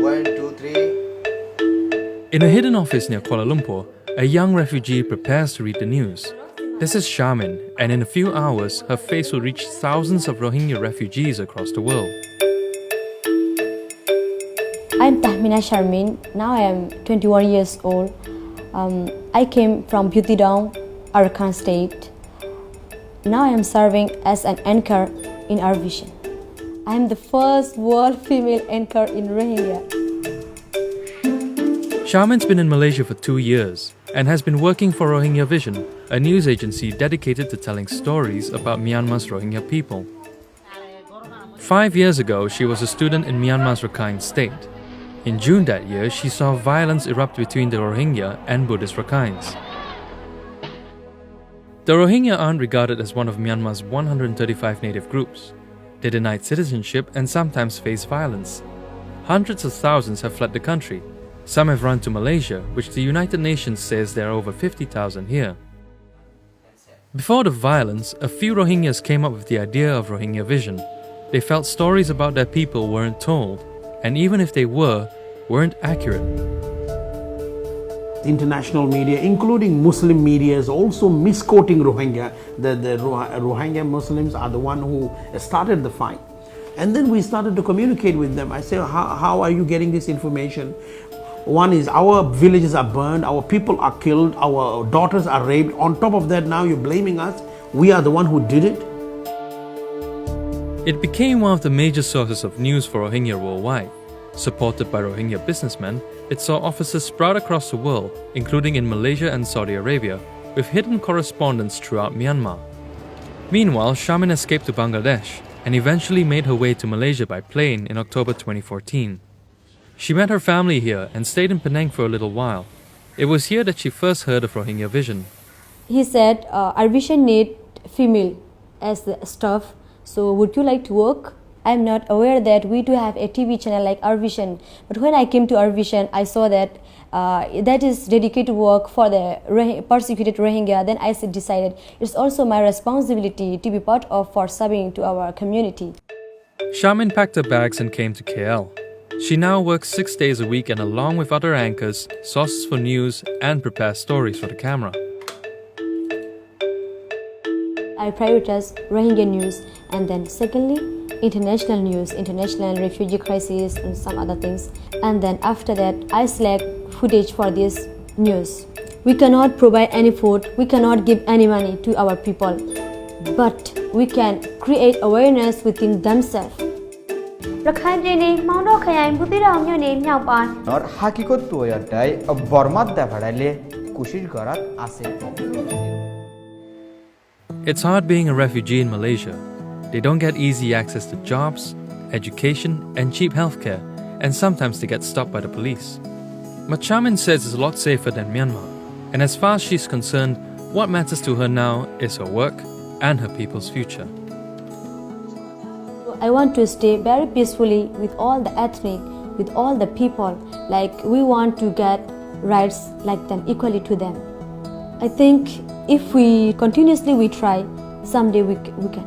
1, 2, 3. In a hidden office near Kuala Lumpur, a young refugee prepares to read the news. This is Charmin, and in a few hours, her face will reach thousands of Rohingya refugees across the world. I'm Tahmina Charmin. Now I am 21 years old. I came from Butidong, Arakan State. Now I am serving as an anchor in our vision. I am the first world female anchor in Rohingya. Charmin's been in Malaysia for 2 years and has been working for Rohingya Vision, a news agency dedicated to telling stories about Myanmar's Rohingya people. 5 years ago, she was a student in Myanmar's Rakhine State. In June that year, she saw violence erupt between the Rohingya and Buddhist Rakhines. The Rohingya aren't regarded as one of Myanmar's 135 native groups. They're denied citizenship and sometimes face violence. Hundreds of thousands have fled the country. Some have run to Malaysia, which the United Nations says there are over 50,000 here. Before the violence, a few Rohingyas came up with the idea of Rohingya Vision. They felt stories about their people weren't told, and even if they weren't accurate. International media, including Muslim media, is also misquoting Rohingya. The Rohingya Muslims are the one who started the fight. And then we started to communicate with them. I say, how are you getting this information? One is our villages are burned, our people are killed, our daughters are raped. On top of that, now you're blaming us. We are the one who did it. It became one of the major sources of news for Rohingya worldwide. Supported by Rohingya businessmen, it saw offices sprout across the world, including in Malaysia and Saudi Arabia, with hidden correspondents throughout Myanmar. Meanwhile, Charmin escaped to Bangladesh and eventually made her way to Malaysia by plane in October 2014. She met her family here and stayed in Penang for a little while. It was here that she first heard of Rohingya Vision. He said, our vision need female as the staff, so would you like to work? I'm not aware that we do have a TV channel like Our Vision, but when I came to Our Vision, I saw that that is dedicated work for the persecuted Rohingya. Then I decided it's also my responsibility to be part of for serving to our community. Charmin packed her bags and came to KL. She now works 6 days a week and along with other anchors, sources for news and prepares stories for the camera. I prioritize Rohingya news, and then secondly, international news, international refugee crisis and some other things. And then after that, I select footage for this news. We cannot provide any food, we cannot give any money to our people, but we can create awareness within themselves. ရခိုင်ပြည်နယ်မောင်တော်ခရိုင်ဘူးတိတော်မြို့နယ်မြောက်ပိုင်း और हकीकत तो यार tie अब बर्मात दफड़ले कोशिश करत आसे It's hard being a refugee in Malaysia. They don't get easy access to jobs, education, and cheap healthcare, and sometimes they get stopped by the police. But Charmin says it's a lot safer than Myanmar, and as far as she's concerned, what matters to her now is her work and her people's future. I want to stay very peacefully with all the ethnic, with all the people. Like we want to get rights like them, equally to them. I think if we continuously try, someday we can.